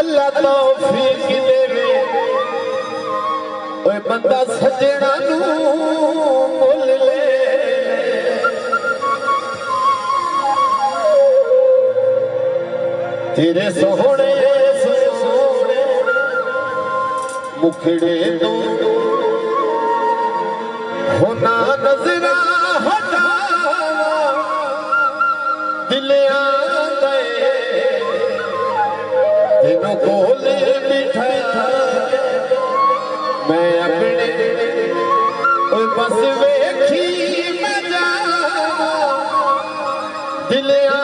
अल्लाह तौफीक देवे ओए बंदा सजना नू मुल ले तेरे सोहणे सोहणे मुखड़े तो होना नजरा हटावा दिलिया तेनों कोले बिठा मैं अपने बस वेखी मैं जावा दिलिया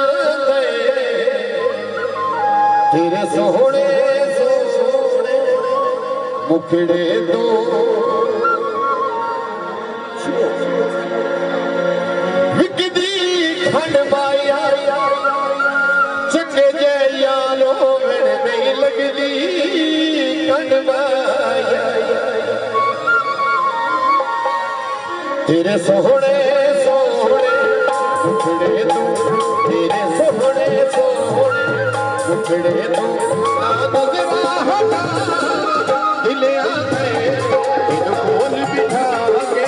तेरे सोहणे सोहणे मुखड़े तो विकदी खंड माया चंगे जयालो मेरे नहीं लगदी खंड माया तेरे सोहणे सोहणे मुखड़े तो तेरे सोहणे सोहणे मुखड़े तो नजरा हटा दिलिया तेनू कोल बिठा के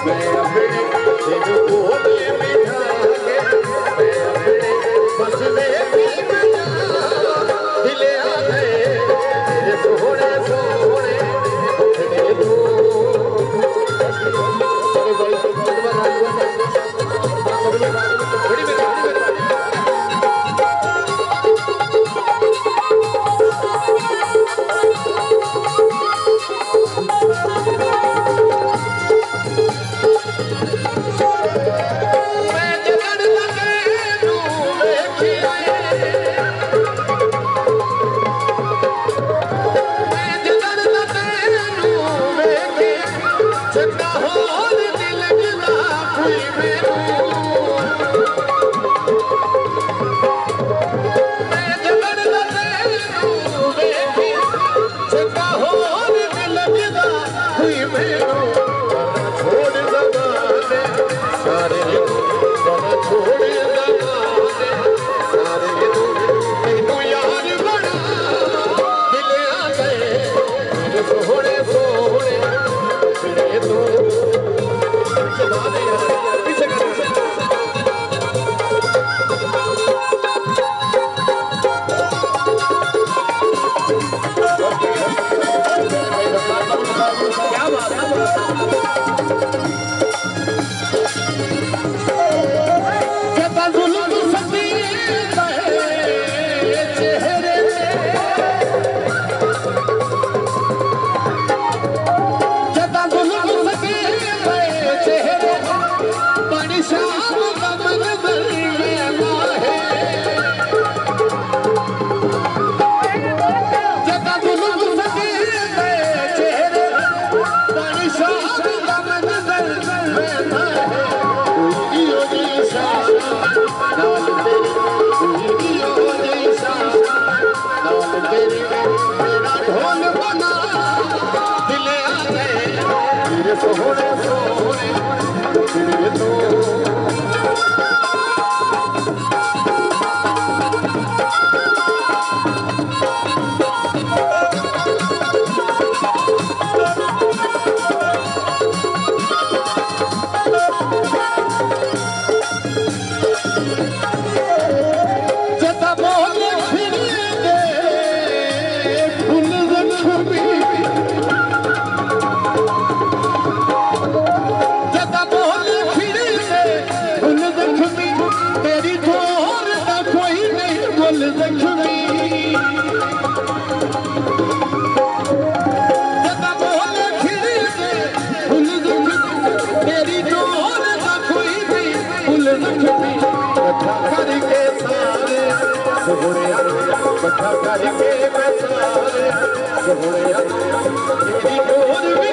मैं अपने तेनू कोल बिठा के मैं अपने बस वेखी मैं जावा दिलिया तेरे सोहणे सोहणे मुखड़े तो सोहणे सोहणे मुखड़े तो करके मैं सारे सोहणे तेरी डोर